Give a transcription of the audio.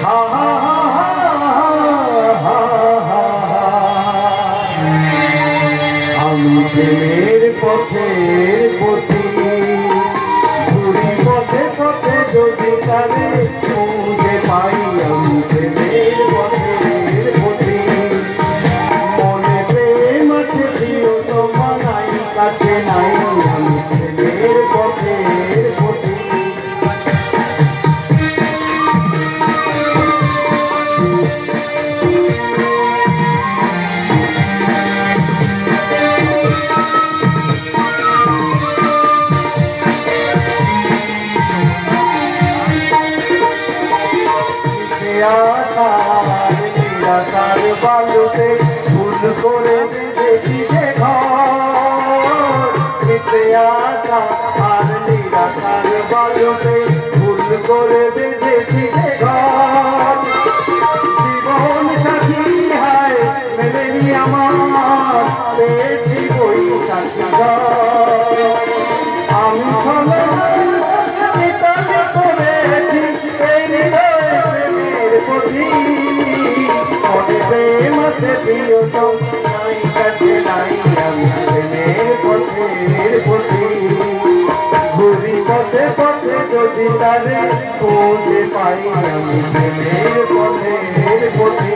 আমি প্রেমের পথের প্রতি ঘুরি পথে পথে যদি তারে খুঁজে পাই। আমি প্রেমের পথের প্রতি মনে প্রেম আছে প্রিয় তোমার নাই কাছে নাই। আমি প্রেমের পথের প্রতি নিরাকার বালুতে ফুল করে বেঁধেছি যে ঘর। আশা আর নিরাকার বালুতে ফুল করে বেঁধেছি যে ঘর। জীবন সাথী হায় মেলেনি আমার পেয়েছি বই সাথী ঘর। আমি প্রিয় নাই কাছে নাই। আমি প্রেমের পথের প্রতি ঘুরি পথে পথে যদি তারে খুঁজে পাই। আমি প্রেমের পথের প্রতি